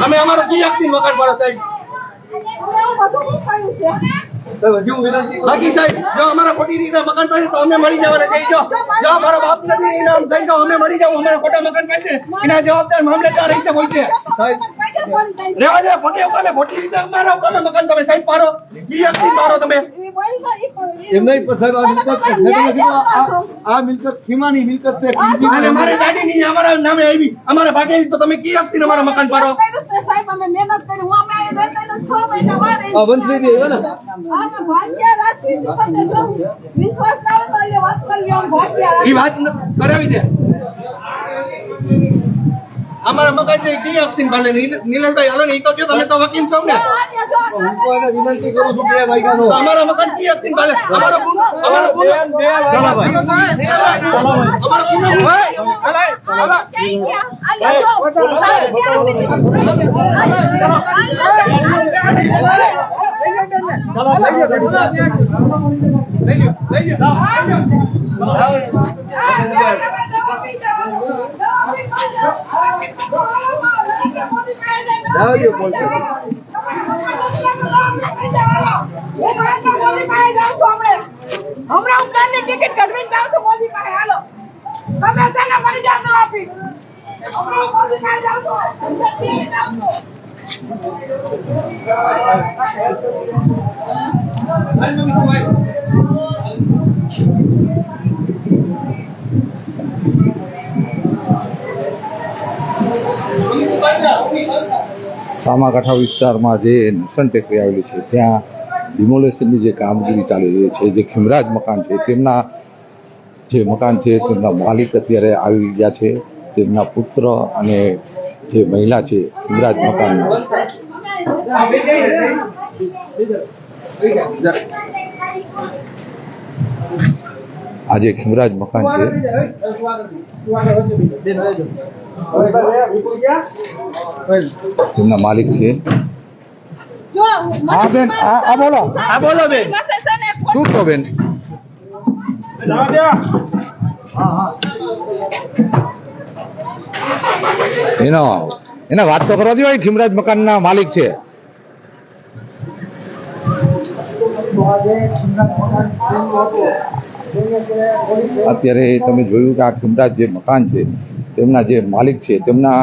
અમે અમારું કી હકથી મકાન પાડો સાહેબ? બાકી સાહેબ જો અમારા ખોટી રીતે મકાન પાડે તો અમે મળી જવાના છે. જો અમારો બાપ નથી એના થઈ જાવ અમે મળી જાવ. અમારા ખોટા મકાન પાડે એના જવાબદાર મામલેદાર રીતે હોય છે સાહેબ. રેવા દે પગે ઉપાડે ખોટી રીતે અમારા મકાન તમે સાહેબ પાડો કી હકથી પાડો તમે એમ નહીં પણ સાહેબ આ મિલકત સીમાની મિલકત છે. અને અમારી ગાડી નહીં અમારા નામે આવી અમારા ભાગે તો તમે કી હકથી અમારા મકાન પાડો? સાહેબ અમે મહેનત કરી હું અમે 6 મહિના વાર આ વંશલી દે ને ભાગ્યા રાજકીય પાસે જો વિશ્વાસ ના હોય તો એ વાત કરી લો. ભાગ્યા એ વાત કરાવી દે. અમારા મકાન છે કી હકથી પાડે નીલેશભાઈ હાલો ને ઈ તો જો તમે તો વકીલ છો ને વિનંતી કરું છું 2 વાગ્યાનો તો અમારા મકાન કી હકથી પાડે અમારો હમણાં ઉપરની ટિકિટ કઢવીને જાવ તો મોદી પાસે હાલો તમે તેને મળી જાવ ન આપી હમણાં મોદી પાસે જાવ તો સામાકાંઠા વિસ્તારમાં જે નુકસાન ટેકરી આવેલી છે ત્યાં ડિમોલેશનની જે કામગીરી ચાલી રહી છે. જે ખીમરાજ મકાન છે તેમના જે મકાન છે તેમના માલિક અત્યારે આવી ગયા છે. તેમના પુત્ર અને જે મહિલા છે ખીમરાજ મકાનના આ જે ખીમરાજ મકાન છે તેમના માલિક છે. હા બેન આ બોલો બેન શું છો બેન? એના વાત તો કરવા દો. ખીમરાજ મકાનના માલિક છે. અત્યારે તમે જોયું કે આ ખીમરાજ જે મકાન છે તેમના જે માલિક છે તેમના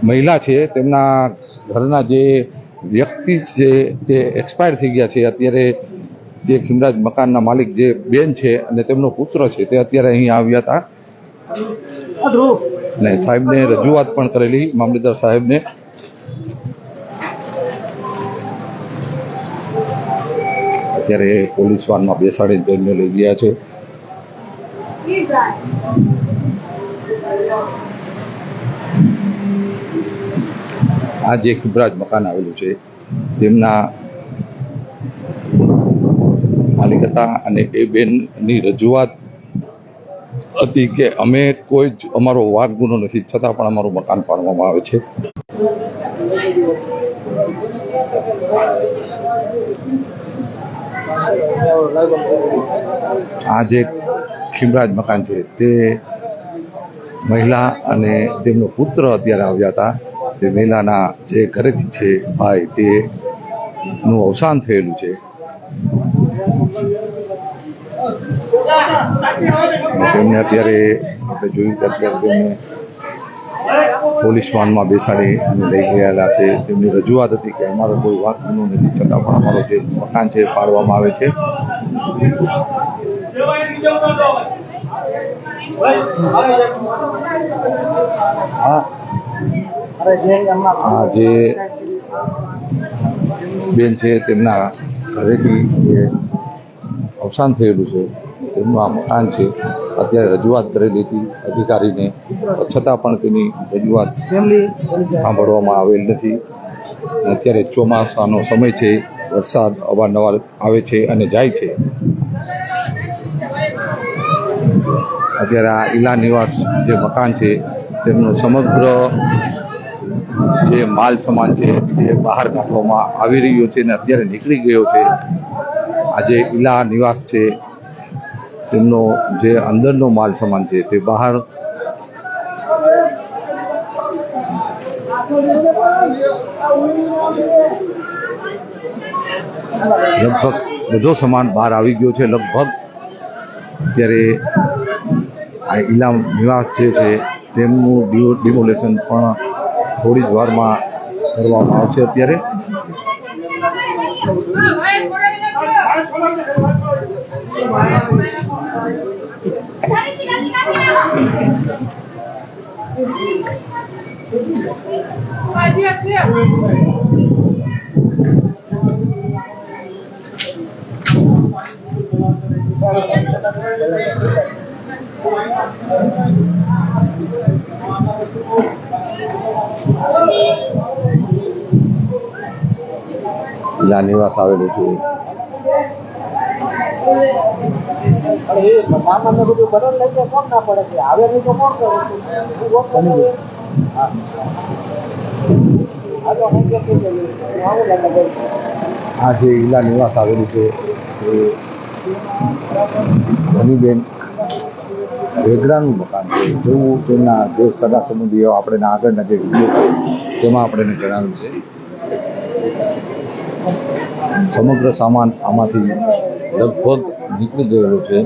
મહિલા છે તેમના ઘરના જે વ્યક્તિ છે તે એક્સપાયર થઈ ગયા છે. અત્યારે જે ખીમરાજ મકાનના માલિક જે બેન છે અને તેમનો પુત્ર છે તે અત્યારે અહીં આવ્યા હતા અને સાહેબને રજૂઆત પણ કરેલી મામલતદાર સાહેબને. અત્યારે પોલીસ વાનમાં બેસાડીને તેમને લઈ ગયા છે. આ જે ખીમરાજ મકાન આવેલું છે તેમના માલિક હતા અને એ બેનની રજૂઆત હતી કે અમે કોઈ જ અમારો વાક ગુનો નથી છતાં પણ અમારું મકાન પાડવામાં આવે છે. આ જે ખીમરાજ મકાન છે તે મહિલા અને તેમનો પુત્ર અત્યારે આવ્યા હતા. તે મહિલાના જે ઘરેથી છે ભાઈ તેનું અવસાન થયેલું છે. તેમને અત્યારે આપણે જોયું કે અત્યારે તેમને પોલીસ વાનમાં બેસાડી અને લઈ ગયેલા છે. તેમની રજૂઆત હતી કે અમારો કોઈ વાક ગુનો નથી છતાં પણ અમારો જે મકાન છે પાડવામાં આવે છે. આ જે બેન છે તેમના ઘરેથી જે અવસાન થયેલું છે તેમનું આ મકાન છે. અત્યારે રજૂઆત કરેલી હતી અધિકારીને છતાં પણ તેની રજૂઆત સાંભળવામાં આવેલ નથી. અત્યારે ચોમાસાનો સમય છે, વરસાદ અવારનવાર આવે છે અને જાય છે. અત્યારે આ ઈલા નિવાસ જે મકાન છે તેમનો સમગ્ર જે માલ સામાન છે તે બહાર કાઢવામાં આવી રહ્યો છે અને અત્યારે નીકળી ગયો છે. આ જે ઈલા નિવાસ છે તેમનો જે અંદરનો માલ સામાન છે તે બહાર લગભગ બધો સામાન બહાર આવી ગયો છે. લગભગ અત્યારે આ ઇલામ નિવાસ જે છે તેમનું ડિમોલેશન પણ થોડી જ વારમાં કરવામાં આવશે. અત્યારે ઇલા નિવાસ આવેલું છે. આ જે ઇલા નિવાસ આવેલું છે એ ધનીબેન વેગડાનું મકાન છે. જેવું તેમના જે સગા સંબંધીઓ આપણે આગળના જે વિડીયો તેમાં આપણે જણાવ્યું છે. સમગ્ર સામાન આમાંથી લગભગ નીકળી ગયેલો છે.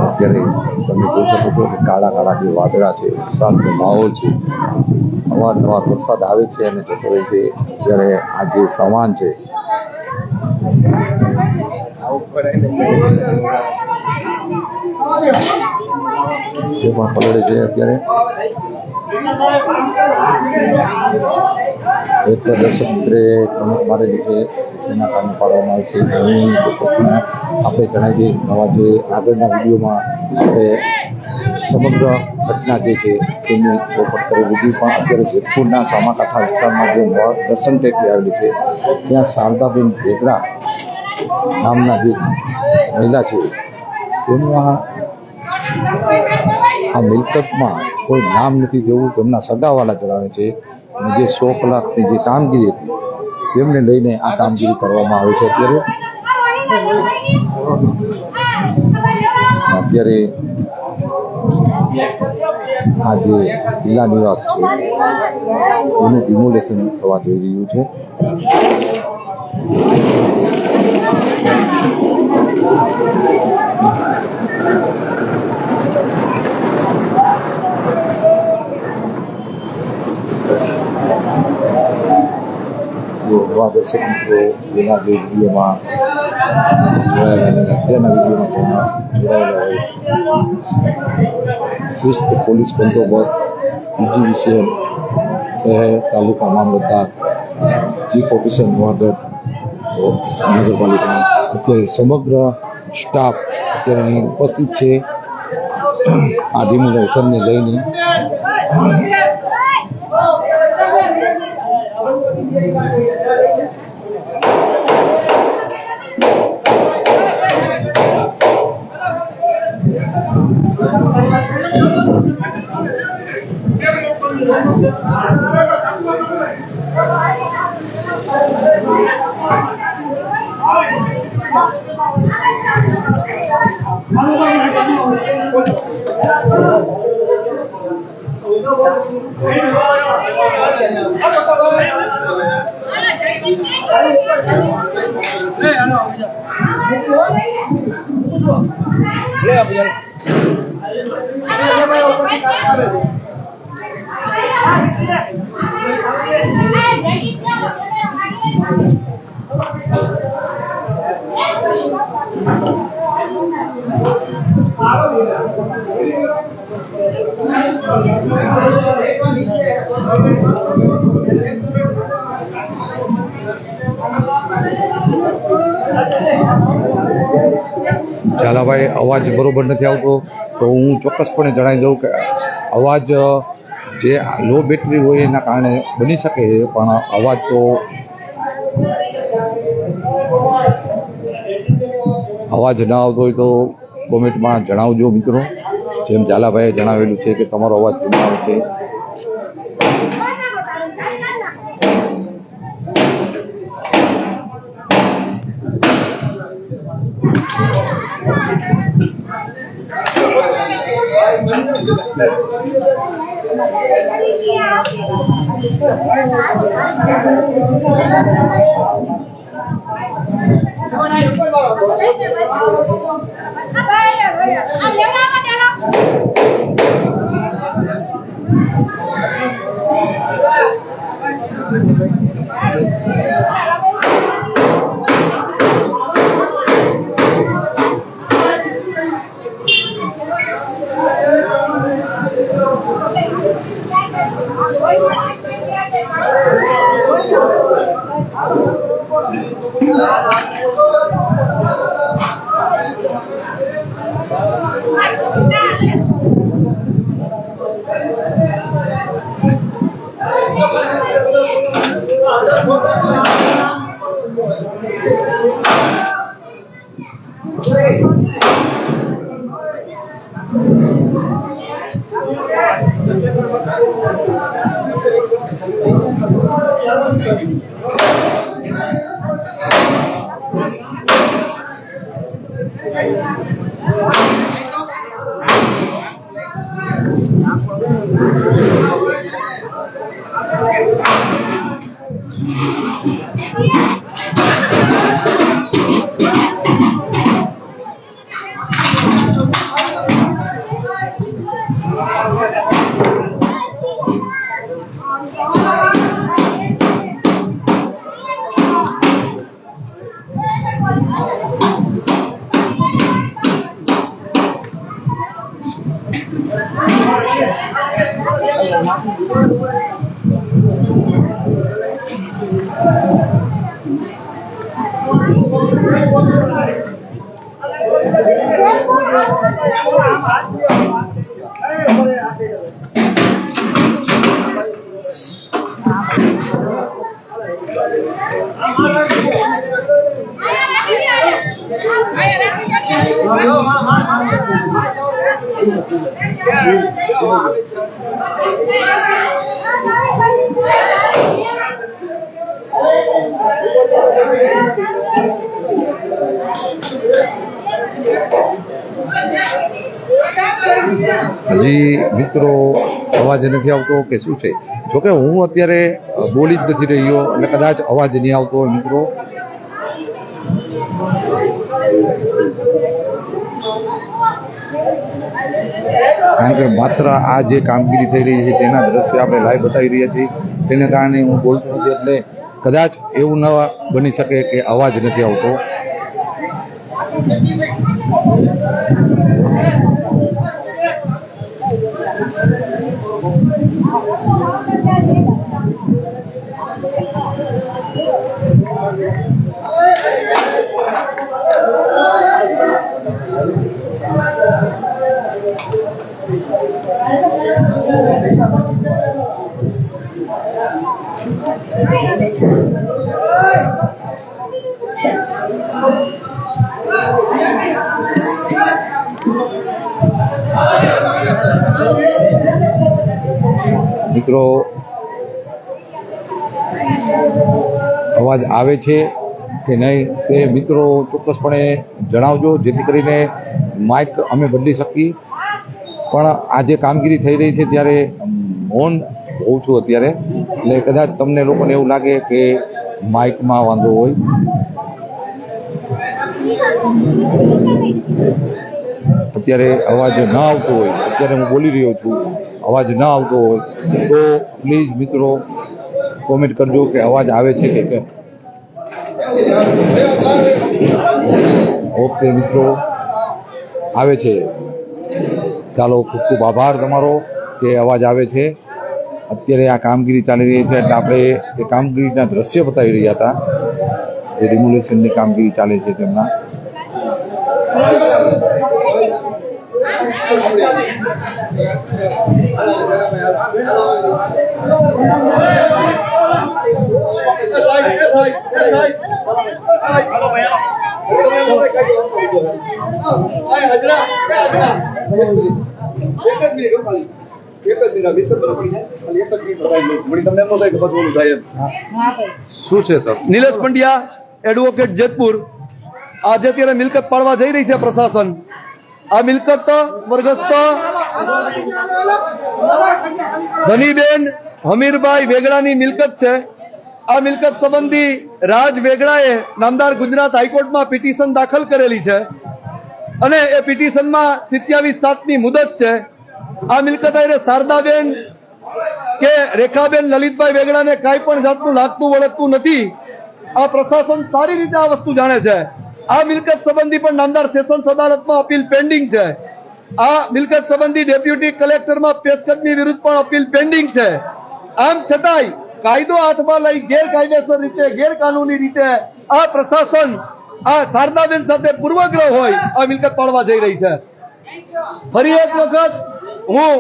અત્યારે તમે જોઈ શકો છો કે કાળા કાળા જે વાદળા છે, વરસાદનો માહોલ છે, અવારનવાર વરસાદ આવે છે અને જતો રહે છે. ત્યારે આ જે સામાન છે જે પણ પલળે છે. અત્યારે એક દર્શક મિત્રે કમેન્ટ મારેલી છે જેના કારણે પાડવામાં આવે છે. આપણે જણાવી દઈએ નવા જે આગળના વિડીયોમાં આપણે સમગ્ર ઘટના જે છે તેની પોપટ કરેલી હતી. પણ અત્યારે જેતપુરના સામાકાંઠા વિસ્તારમાં જે દર્શન ટેકરી આવેલી છે ત્યાં શારદાબેન વેગડા નામના જે મહિલા છે તેમના આ મિલકતમાં કોઈ નામ નથી તેવું તેમના સગાવાલા જણાવે છે. અને જે 100 કલાકની જે કામગીરી હતી તેમને લઈને આ કામગીરી કરવામાં આવે છે. અત્યારે આ જે ઇલા નિવાસ છે એનું ડિમોલેશન થવા જઈ રહ્યું છે. જે નવા દર્શક મિત્રો એના જે વિડીયોમાં અત્યારના વિડીયોમાં જોડાયેલા હોય, ચુસ્ત પોલીસ બંદોબસ્ત, પીજીવીસીએલ શહેર તાલુકા મામલતદાર, ચીફ ઓફિસર નવાગઢ નગરપાલિકા, અત્યારે સમગ્ર સ્ટાફ અત્યારે અહીં ઉપસ્થિત છે આ ડિમોલેશનને લઈને. ઝાલાભાઈ, અવાજ બરોબર નથી આવતો તો હું ચોક્કસપણે જણાવી દઉં કે અવાજ જે લો બેટરી હોય એના કારણે બની શકે છે, પણ અવાજ તો અવાજ ન આવતો હોય તો કોમેન્ટમાં જણાવજો મિત્રો. જેમ ઝાલાભાઈએ જણાવેલું છે કે તમારો અવાજ ધીમો આવે છે. હજી મિત્રો અવાજ નથી આવતો કે શું છે? જોકે હું અત્યારે બોલી જ નથી રહ્યો એટલે કદાચ અવાજ નહીં આવતો હોય મિત્રો. કારણ કે માત્ર આ જે કામગીરી થઈ રહી છે તેના દ્રશ્ય આપણે લાઈવ બતાવી રહ્યા છીએ, તેને કારણે હું બોલતો નથી. એટલે કદાચ એવું ન બની શકે કે અવાજ નથી આવતો. મિત્રો અવાજ આવે છે કે નહીં તે મિત્રો ચોક્કસપણે જણાવજો, જેથી કરીને માઇક અમે બદલી શકીએ. પણ આ જે કામગીરી થઈ રહી છે ત્યારે મૌન હોઉં છું અત્યારે, એટલે કદાચ તમને લોકોને એવું લાગે કે માઇકમાં વાંધો હોય. અત્યારે અવાજ ન આવતો હોય, અત્યારે હું બોલી રહ્યો છું, અવાજ ન આવતો હોય તો પ્લીઝ મિત્રો કોમેન્ટ કરજો કે અવાજ આવે છે કે કેમ. ઓકે મિત્રો, આવે છે. ચાલો, ખૂબ ખૂબ આભાર તમારો કે અવાજ આવે છે. અત્યારે આ કામગીરી ચાલી રહી છે એટલે આપણે એ કામગીરીના દ્રશ્ય બતાવી રહ્યા હતા, જે ડિમોલેશનની કામગીરી ચાલે છે તેમના. શું છે સર? નિલેશ પંડ્યા, એડવોકેટ જેતપુર. આજે અત્યારે મિલકત પાડવા જઈ રહી છે પ્રશાસન. આ મિલકત સ્વર્ગસ્થ ધનીબેન હમીરભાઈ વેગડાની મિલકત છે. આ મિલકત સંબંધી રાજ વેગડાએ નામદાર ગુજરાત હાઈકોર્ટમાં પિટિશન દાખલ કરેલી છે અને એ પિટિશનમાં 27/7ની મુદત છે. આ મિલકત આરે શારદાબેન કે રેખાબેન લલિતભાઈ વેગડાને કાંઈ પણ જાતનું લાગતું વળગતું નથી. આ પ્રશાસન સારી રીતે આ વસ્તુ જાણે છે. આ મિલકત સંબંધી પણ નામદાર સેશન્સ અદાલતમાં અપીલ પેન્ડિંગ છે. આ મિલકત સંબંધી ડેપ્યુટી કલેક્ટરમાં પેશકદમી વિરુદ્ધ પણ અપીલ પેન્ડિંગ છે. આમ છતાંય કાયદો હાથમાં લઈ ગેરકાયદેસર રીતે, ગેરકાનૂની રીતે આ પ્રશાસન આ શારદાબેન સાથે પૂર્વગ્રહ હોય આ મિલકત પાડવા જઈ રહી છે. ફરી એક વખત હું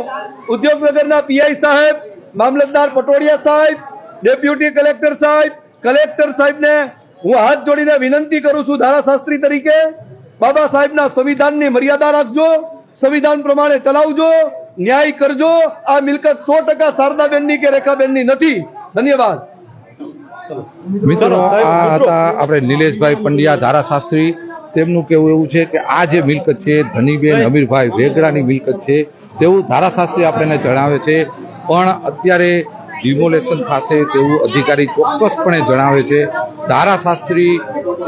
ઉદ્યોગનગરના પીઆઈ સાહેબ, મામલતદાર પટોડિયા સાહેબ, ડેપ્યુટી કલેક્ટર સાહેબ, કલેક્ટર સાહેબને હું હાથ જોડીને વિનંતી કરું છું, ધારાશાસ્ત્રી તરીકે બાબા સાહેબના સંવિધાનની મર્યાદા રાખજો, સંવિધાન પ્રમાણે ચલાવજો, ન્યાય કરજો. આ મિલકત 100% શારદાબેનની કે રેખાબેનની નથી. ધન્યવાદ. મિત્રો, આ હતા આપણે નિલેશભાઈ પંડ્યા, ધારાશાસ્ત્રી. તેમનું કહેવું એવું છે કે આ જે મિલકત છે ધનીબેન હમીરભાઈ વેગડાની મિલકત છે તેવું ધારાશાસ્ત્રી આપણને જણાવે છે, પણ અત્યારે ડિમોલેશન થશે તેવું અધિકારી ચોક્કસપણે જણાવે છે. ધારાશાસ્ત્રી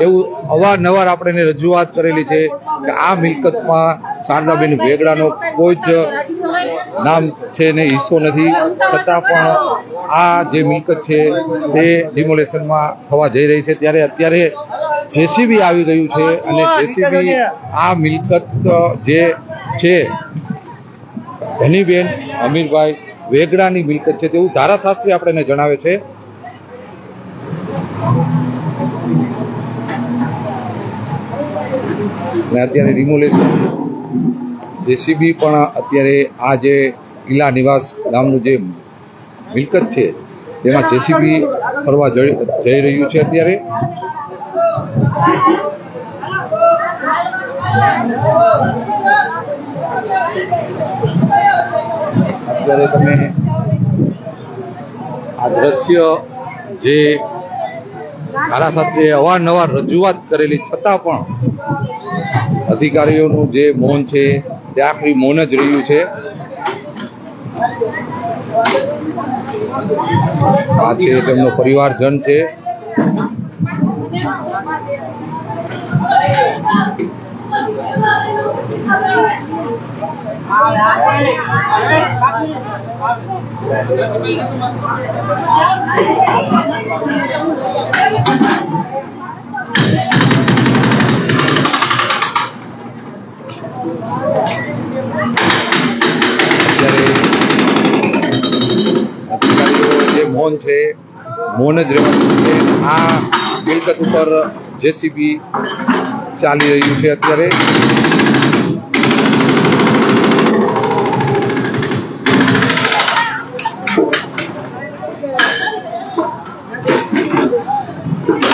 એવું અવારનવાર આપણે રજૂઆત કરેલી છે કે આ મિલકતમાં શારદાબેન વેગડાનો કોઈ જ નામ છે ને હિસ્સો નથી, છતાં પણ આ જે મિલકત છે તે ડિમોલેશનમાં થવા જઈ રહી છે. ત્યારે અત્યારે જેસીબી આવી ગયું છે અને જેસીબી આ મિલકત જે છે ધનીબેન હમીરભાઈ વેગડાની મિલકત છે તેવું ધારાશાસ્ત્રી આપણને જણાવે છે. અને અત્યારે રિમોલેશન જેસીબી પણ અત્યારે આ જે કિલ્લા નિવાસ નામનું જે મિલકત છે તેમાં જેસીબી ફરવા જઈ રહ્યું છે. અત્યારે તમે આ દ્રશ્ય જે ધારાશાસ્ત્રીએ અવારનવાર રજૂઆત કરેલી છતાં પણ અધિકારીઓનું જે મૌન છે તે આખરી મૌન જ રહ્યું છે. આ છે તેમનો પરિવારજન છે. જે મૌન છે મૌન જ રહેવાનું છે. આ મિલકત ઉપર જેસીબી ચાલી રહ્યું છે. અત્યારે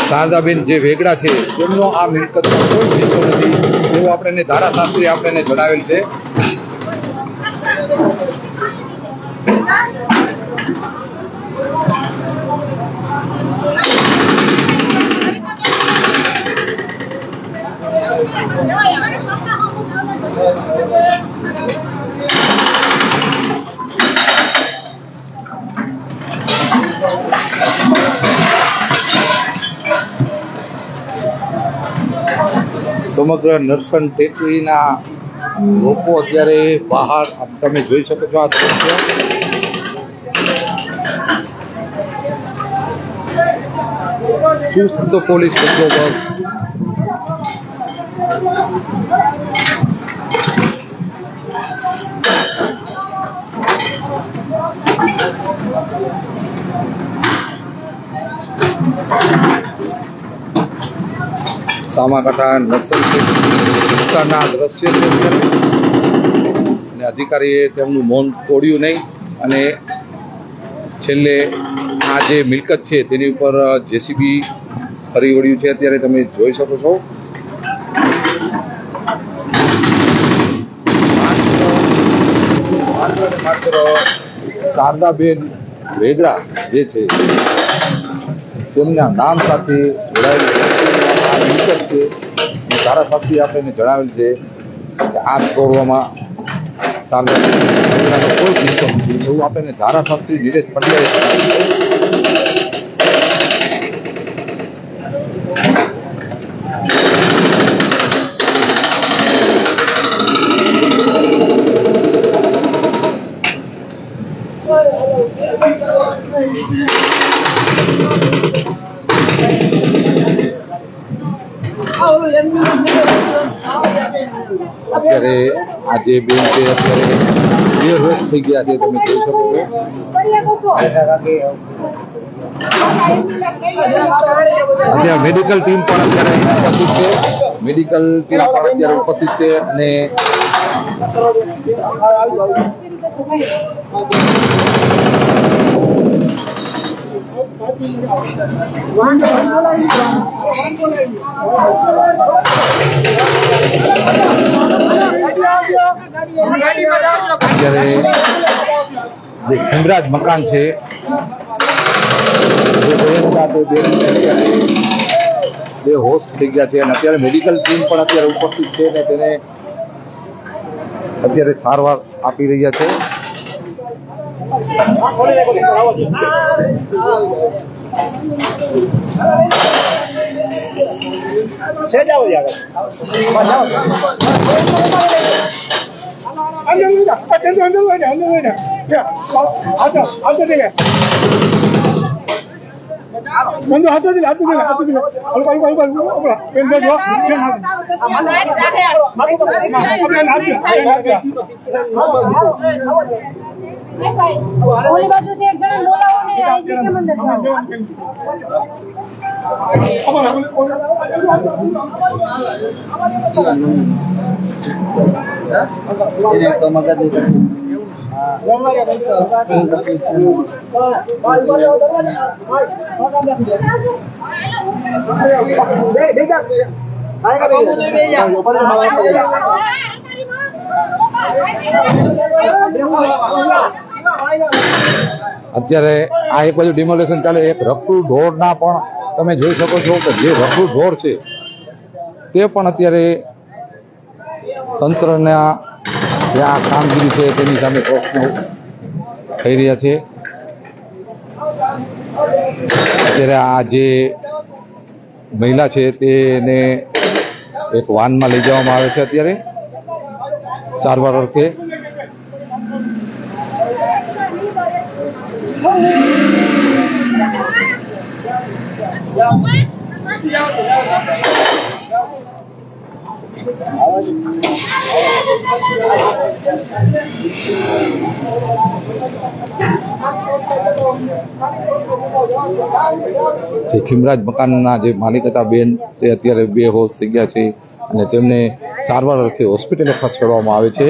શારદાબેન જે વેગડા છે તેમનો આ મિલકતમાં કોઈ હિસ્સો નથી એવું આપણને ધારાશાસ્ત્રી આપણને જણાવેલ છે. સમગ્ર નરસણ ટેકરીના લોકો અત્યારે બહાર તમે જોઈ શકો છો. આ દ્રશ્ય ચુસ્ત પોલીસ બંદોબસ્ત. સામાકાંઠા નરસણ વિસ્તારના દ્રશ્ય છે. અને અધિકારીએ તેમનું મૌન તોડ્યું નહીં અને છેલ્લે આ જે મિલકત છે તેની ઉપર જેસીબી ફરી વળ્યું છે. અત્યારે તમે જોઈ શકો છો માત્ર શારદાબેન વેગડા જે છે તેમના નામ સાથે જોડાયેલી આ મિલકત છે. ધારાશાસ્ત્રી આપણને જણાવેલ છે કે આ તોડવામાં શારદાબેન વેગડાનો કોઈ જ હિસ્સો નથી એવું આપણને ધારાશાસ્ત્રી નિલેશ પંડ્યાએ જણાવ્યું. અત્યારે આ જે બેન છે અત્યારે 2 વર્ષ થઈ ગયા છે. તમે જોઈ શકો છો અત્યારે મેડિકલ ટીમ પણ અત્યારે ઉપસ્થિત છે. મેડિકલ ટીમ પણ અત્યારે ઉપસ્થિત છે અને અત્યારે જે ખંડરાજ મકાન છે બે હોશ થઈ ગયા છે અને અત્યારે મેડિકલ ટીમ પણ અત્યારે ઉપસ્થિત છે અને તેને અત્યારે સારવાર આપી રહ્યા છે. અત્યારે આ એક બાજુ ડિમોલેશન ચાલે, એક રખડું ઢોરના પણ તમે જોઈ શકો છો કે જે રખડું ઢોર છે તે પણ અત્યારે તંત્રના જે આ કામગીરી છે તેની સામે પ્રશ્નો થઈ રહ્યા છે. અત્યારે આ જે મહિલા છે તેને એક વાનમાં લઈ જવામાં આવે છે અત્યારે સારવાર અર્થે. ખીમરાજ મકાનના જે માલિક હતા બેન તે અત્યારે બેહોશ થઈ ગયા છે અને તેમને સારવાર અર્થે હોસ્પિટલે ખસેડવામાં આવે છે.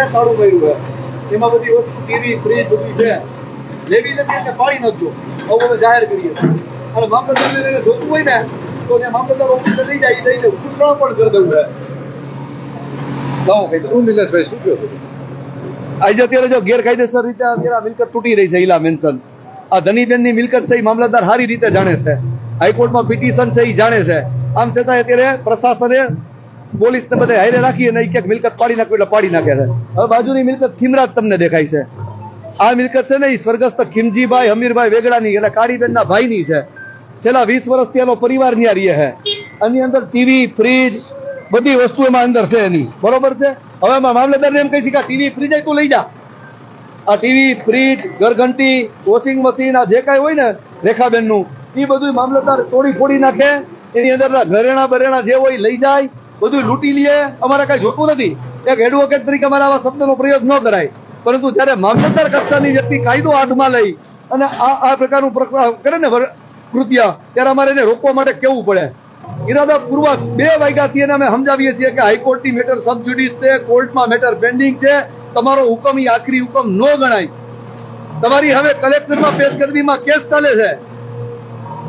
સારું કર્યું છે એમાં બધી વસ્તુ ટીવી ફ્રીજ બધું છે લેવી નથી એટલે પાડી નખજો આવું બધું જાહેર કરીએ અને મામલતદારને જોતું હોય ને તો ત્યાં મામલતદાર ઓફિસે લઈ જાય લઈને ઘૂસણ પણ કરી દેવું છે શું નિલેશભાઈ શું કહો આજે અત્યારે જો ગેરકાયદેસર રીતે અત્યારે મિલકત તૂટી રહી છે ઈલા મેન્શન આ ધનીબેનની મિલકત છે એ મામલતદાર સારી રીતે જાણે છે હાઈકોર્ટમાં પિટિશન છે એ જાણે છે આમ છતાં અત્યારે પ્રશાસને પોલીસ ને બધા હારે રાખી અને એક મિલકત પાડી નાખ્યું એટલે પાડી નાખે છે હવે બાજુની મિલકત ખીમરાજ તમને દેખાય છે આ મિલકત છે ને એ સ્વર્ગસ્થ ખીમજીભાઈ હમીરભાઈ વેગડાની એટલે કાળીબેનના ભાઈની છે છેલ્લા 20 વર્ષથી એનો પરિવાર ત્યાં રહે છે આની અંદર ટીવી ફ્રીજ બધી વસ્તુ એમાં અંદર છે એની બરોબર છે હવે મામલતદારને એમ કહી છે કે ટીવી ફ્રીજ તું લઈ જા આ ટીવી, ફ્રીજ, ઘરઘંટી, વોશિંગ મશીન, આ જે કાંઈ હોય ને રેખાબેનનું, એ બધું મામલતદાર તોડી ફોડી નાખે. એની અંદરના ઘરેણા બરેણા જે હોય લઈ જાય, બધું લૂંટી લે. અમારે કાંઈ જોતું નથી. એક એડવોકેટ તરીકે અમારા આવા શબ્દનો પ્રયોગ ન કરાય, પરંતુ જ્યારે મામલતદાર કક્ષાની વ્યક્તિ કાયદો હાથમાં લઈ અને આ પ્રકારનું કરે ને કૃત્ય, ત્યારે અમારે એને રોકવા માટે કેવું પડે. ઇરાદાપૂર્વક 2 વાગ્યાથી એને અમે સમજાવીએ છીએ કે હાઈકોર્ટની મેટર સબ જ્યુડિસ છે, કોર્ટમાં મેટર પેન્ડિંગ છે, તમારો હુકમ એ આખરી હુકમ ન ગણાય. તમારી હવે કલેક્ટરમાં પેશકદમીમાં કેસ ચાલે છે,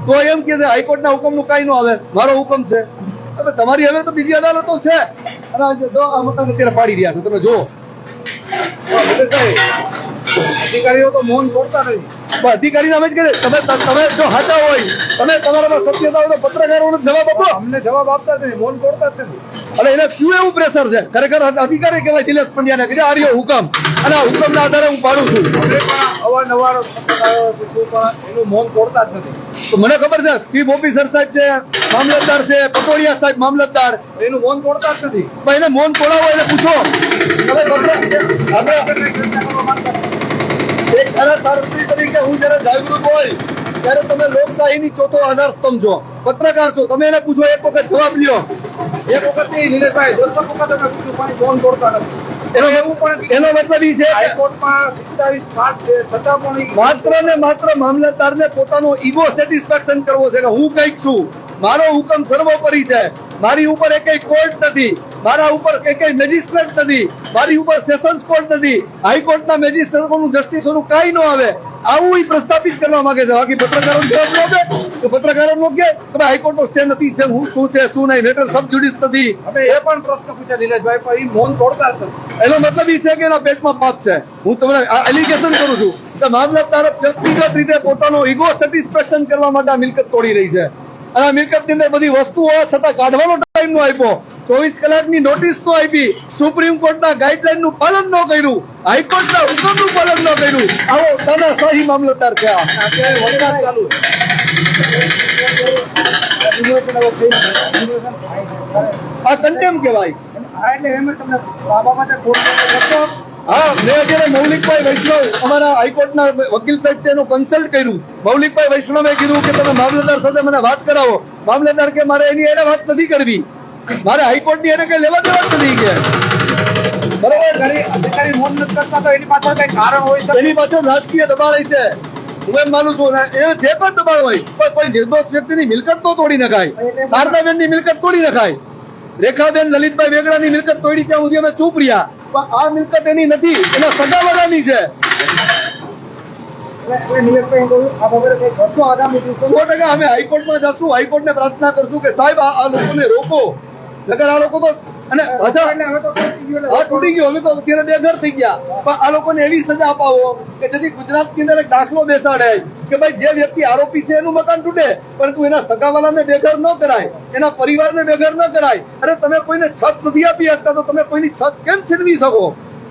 તો એમ કે છે હાઈકોર્ટના હુકમનું કાંઈ ન આવે, મારો હુકમ છે. હવે તમારી હવે તો બીજી અદાલતો છે, અને જો આ મકાન અત્યારે પાડી રહ્યા છો તમે જુઓ. અધિકારીઓ તો મૌન તોડતા નથી. અધિકારી નામે જ કરે. તમે જો સાચા હોય, તમે તમારામાં સત્યતા હોય તો પત્રકારોને જવાબ આપો. અમને જવાબ આપતા જ નથી, મૌન તોડતા જ નથી. એટલે એને શું એવું પ્રેશર છે? ખરેખર અધિકારી કહેવાય નિલેશ પંડ્યાને કે આ રહ્યો હુકમ, અને આ હુકમના આધારે હું પાડું છું. અમે પણ અવારનવાર પત્રકારો પૂછ્યું પણ એનું મૌન તોડતા જ નથી. તો મને ખબર છે ચીફ ઓફિસર સાહેબ છે, મામલતદાર છે, પટોડિયા સાહેબ મામલતદાર, એનું મૌન તોડતા જ નથી. પણ એને મૌન તોડાવો એને પૂછો. એક ખરા સારથી તરીકે હું જયારે જાગૃત હોય ત્યારે તમે લોકશાહીની ચોથો આધાર સ્તંભ છો, પત્રકાર છો. તમે એને પૂછો, એક વખત જવાબ લ્યો. એક વખત નહીં નિલેશભાઈ, 10 વખત અમે પૂછ્યું પણ મૌન તોડતા નથી. એનો મતલબ એ છે કે હાઈકોર્ટમાં 27 પાસ છે છતાં પણ માત્ર ને માત્ર મામલતદારને પોતાનો ઈગો સેટિસ્ફેક્શન કરવો છે કે હું કંઈક છું, મારો હુકમ સર્વોપરી છે, મારી ઉપર એકેય કોર્ટ નથી, મારા ઉપર એકેય મેજિસ્ટ્રેટ નથી, મારી ઉપર સેશન્સ કોર્ટ નથી, હાઈકોર્ટના મેજિસ્ટ્રેટોનું જસ્ટિસોનું કાંઈ ન આવે, આવું ઈ પ્રસ્થાપિત કરવા માંગે છે. બાકી પત્રકારો જવાબ ન દે તો પત્રકારો નો કે હાઈકોર્ટનો સ્ટે નથી, છે શું છે શું નહીં, મેટર સબ જ્યુડિસ નથી. અમે એ પણ પ્રશ્ન પૂછ્યા નિલેશભાઈ, પણ એ મૌન તોડતા જ નથી. એનો મતલબ એ છે કે એના પેટમાં પાપ છે. હું તમને એલિગેશન કરું છું કે મામલતદાર વ્યક્તિગત રીતે પોતાનો ઈગો સેટિસ્ફેક્શન કરવા માટે આ મિલકત તોડી રહી છે. અને આ મિલકતની અંદર બધી વસ્તુઓ છતાં કાઢવાનો ટાઈમ નો આપ્યો, 24 કલાકની નોટિસ તો આપી, સુપ્રીમ કોર્ટના ગાઈડલાઈન નું પાલન ન કર્યું, હાઈકોર્ટના હુકમનું પાલન ન કર્યું. આવો તાનાશાહી મામલતદાર છે. અત્યારે વરસાદ ચાલુ આ કન્ટેમ કહેવાય. હા, મેં અત્યારે મૌલિકભાઈ વૈષ્ણવ અમારા હાઈકોર્ટના વકીલ સાહેબ છે એનું કન્સલ્ટ કર્યું. મૌલિકભાઈ વૈષ્ણવે કીધું કે તમે મામલતદાર સાથે મને વાત કરાવો. મામલતદાર કે મારે એની એને વાત નથી કરવી, મારે હાઈકોર્ટની એને કઈ લેવા દેવા જ નથી કે બરોબર. અધિકારી મૌન નથી કરતા તો એની પાછળ કઈ કારણ હોય છે. એની પાછળ રાજકીય દબાણ છે, હું એમ માનું છું. એ જે પણ દબાણ હોય, પણ કોઈ નિર્દોષ વ્યક્તિની મિલકત તો તોડી નખાય. શારદાબેનની મિલકત તોડી નખાય, રેખાબેન લલિતભાઈ વેગડાની મિલકત તોડી ત્યાં સુધી અમે ચૂપ રહ્યા, પણ આ મિલકત એની નથી, એના સગાવાળાની છે. 100% અમે હાઈકોર્ટમાં જશું, હાઈકોર્ટને પ્રાર્થના કરશું કે સાહેબ આ લોકોને રોકો, નકર આ લોકો તો અને તૂટી ગયો. હવે તો અત્યારે 2 ઘર થઈ ગયા, પણ આ લોકોને એવી સજા અપાવો કે જેથી ગુજરાતની અંદર એક દાખલો બેસાડે કે ભાઈ જે વ્યક્તિ આરોપી છે એનું મકાન તૂટે, પરંતુ એના સગાવાલાને બેઘર ન કરાય, એના પરિવારને બેઘર ન કરાય. અરે તમે કોઈને છત નથી આપી શકતા તો તમે કોઈની છત કેમ છીનવી શકો?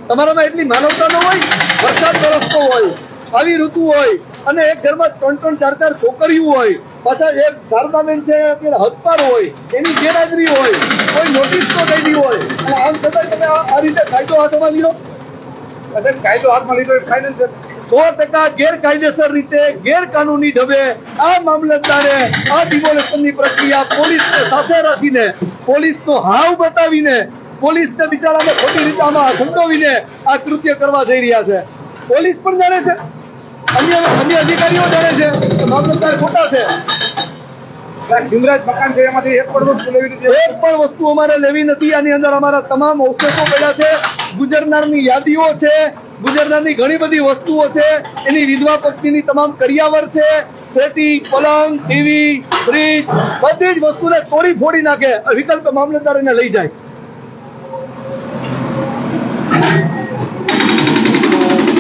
તમારામાં એટલી માનવતા ન હોય? વરસાદ વરસતો હોય, આવી ઋતુ હોય, અને એક ઘરમાં 3-3, 4-4 છોકરીઓ હોય, પાછા એક શારદાબેન છે અત્યારે હદપાર હોય, એની ગેરહાજરી હોય, કોઈ નોટિસ તો ગયેલી હોય, અને આમ છતાં તમે આ રીતે કાયદો હાથમાં લીધો. કાયદો હાથમાં લીધો એ ફાઇનલ 100% ગેરકાયદેસર રીતે ગેરકાનૂની ઢબે આ મામલતદારે આ ડિમોલેશનની પ્રક્રિયા પોલીસને સાથે રાખીને, પોલીસનો હાવ બતાવીને, પોલીસને બિચારાને ખોટી રીતે આમાં સંડોવીને આ કૃત્ય કરવા જઈ રહ્યા છે. પોલીસ પણ જાણે છે, અન્ય અધિકારીઓ જાણે છે કે મામલતદાર ખોટા છે. ખીમરાજ મકાન છે એમાંથી એક પણ વસ્તુ લેવી નથી. એક પણ વસ્તુ અમારે લેવી નથી. આની અંદર અમારા તમામ ઔષધો પડ્યા છે, ગુજરનારની યાદીઓ છે, ગુજરનારની ઘણી બધી વસ્તુઓ છે, એની વિધવા પત્નીની તમામ કરિયાવર છે, સેટી, પલંગ, ટીવી, ફ્રીજ, બધી જ વસ્તુને તોડી ફોડી નાખે. વિકલ્પ મામલતદાર એને લઈ જાય.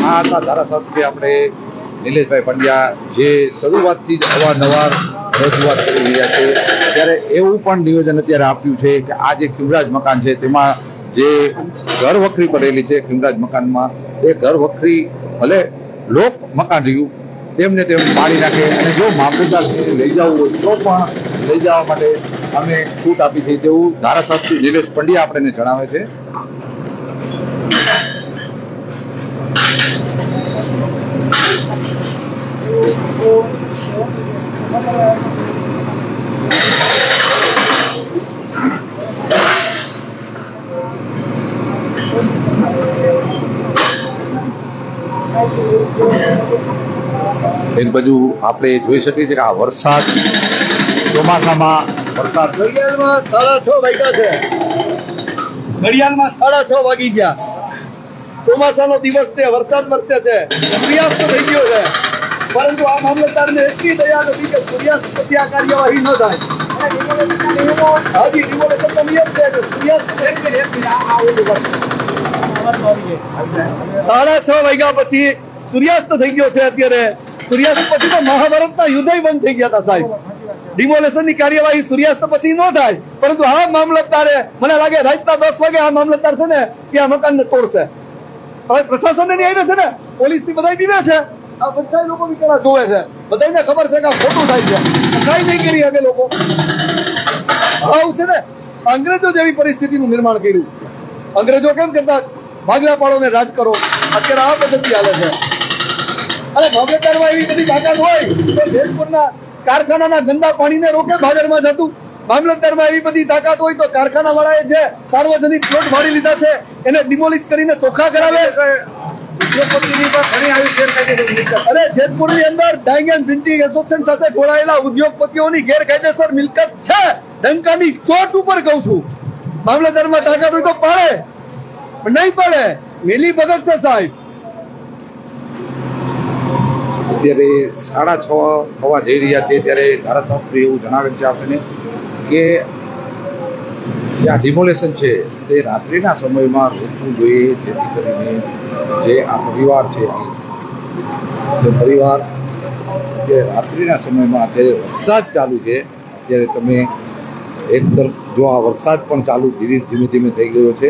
આ હતા ધારાસભ્ય આપણે નિલેશભાઈ પંડ્યા, જે શરૂઆતથી જ અવારનવાર રજૂઆત કરી રહ્યા છે. ત્યારે એવું પણ નિવેદન અત્યારે આપ્યું છે કે આ જે ખીમરાજ મકાન છે તેમાં જે ઘર વખરી પડેલી છે ખીમરાજ મકાનમાં, એ ઘર વખરી ભલે લોક મકાન રહ્યું તેમને તેમ પાડી નાખે, અને જો મામલતદાર લઈ જવું હોય તો પણ લઈ જવા માટે અમે છૂટ આપી છે, તેવું ધારાસભ્ય નિલેશ પંડ્યા આપણને જણાવે છે. એક બાજુ આપણે જોઈ શકીએ છીએ કે આ વરસાદ ચોમાસામાં વરસાદ ઘડિયાળમાં 6:30 વાગ્યા છે. ઘડિયાળમાં 6:30 વાગી ગયા. ચોમાસાનો દિવસ છે, વરસાદ વરસે છે, સૂર્યાસ્ત થઈ ગયો છે, પરંતુ આ મામલતદારને એટલી દયા નથી કે સૂર્યાસ્ત પછી આ કાર્યવાહી ન થાય. હાજી, રિવોલ્યુશનનો નિયમ છે કે સૂર્યાસ્ત 6:30 વાગ્યા પછી સૂર્યાસ્ત થઈ ગયો છે. અત્યારે સૂર્યાસ્ત પછી તો મહાભારતના યુદ્ધ બંધ થઈ ગયા હતા સાહેબ. ડિમોલેશનની કાર્યવાહી સૂર્યાસ્ત પછી ન થાય, પરંતુ આ મામલતદારે મને લાગે રાતના 10 વાગે આ મામલતદાર છે ને ત્યાં મકાનને તોડશે. હવે પ્રશાસન ની આવી છે ને, પોલીસ ની બધા બીવે છે, આ બધા લોકો બિચારા જોવે છે, બધાને ખબર છે કે આ ખોટું થાય છે, કઈ નહીં કરી શકે લોકો. આવું છે ને, અંગ્રેજો જેવી પરિસ્થિતિનું નિર્માણ કર્યું. અંગ્રેજો કેમ કરતા, ભાગલા પાડો ને રાજ કરો, અત્યારે આ પદ્ધતિ હાલે છે. અને મામલતદારમાં એવી બધી તાકાત હોય તો જેતપુરના કારખાનાના ગંદા પાણીને રોકે ભાદરમાં જતું. મામલતદારમાં એવી બધી તાકાત હોય તો કારખાના વાળાએ જે સાર્વજનિક પ્લોટ ભાડી લીધા છે એને ડિમોલિશ કરીને ચોખ્ખા કરાવે. અરે જેતપુરની અંદર ડાઇંગ એન્ડ પ્રિન્ટિંગ એસોસિએશન સાથે જોડાયેલા ઉદ્યોગપતિઓની ગેરકાયદેસર મિલકત છે. ડંકાની ચોટ ઉપર કહું છું, મામલતદારમાં તાકાત હોય તો પાડે, પણ નહીં પાડે, મિલી ભગત છે સાહેબ. અત્યારે 6:30 થવા જઈ રહ્યા છે ત્યારે ધારાશાસ્ત્રી એવું જણાવે છે આપણને કે જે આ ડિમોલેશન છે તે રાત્રિના સમયમાં રોકવું જોઈએ, જેથી કરીને જે આ પરિવાર છે તે પરિવાર જે રાત્રિના સમયમાં અત્યારે વરસાદ ચાલુ છે ત્યારે તમે એક તરફ જો આ વરસાદ પણ ચાલુ ધીમે ધીમે થઈ ગયો છે.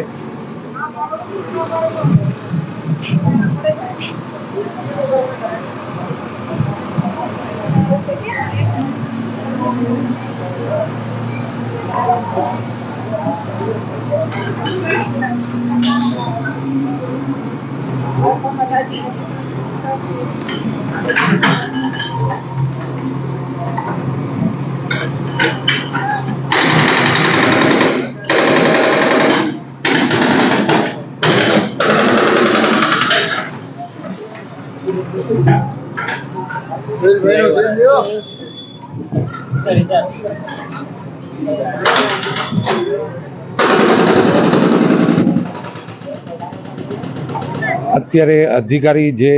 અત્યારે અધિકારી જે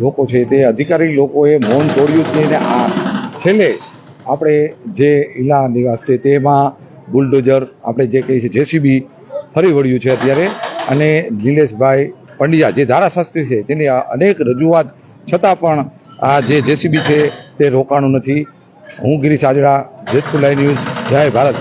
લોકો છે તે અધિકારી લોકોએ મૌન તોડ્યું જ નહીં ને આ છેલ્લે આપણે જે ઈલા નિવાસ છે તેમાં બુલડોઝર આપણે જે કહીએ છીએ જેસીબી ફરી વળ્યું છે અત્યારે. અને નિલેશભાઈ પંડ્યા જે ધારાશાસ્ત્રી છે તેની અનેક રજૂઆત છતાં પણ આ જે જેસીબી છે તે રોકાણું નથી. હું ગિરીશ આજડા, જેતપુર લાઈવ ન્યૂઝ, જય ભારત.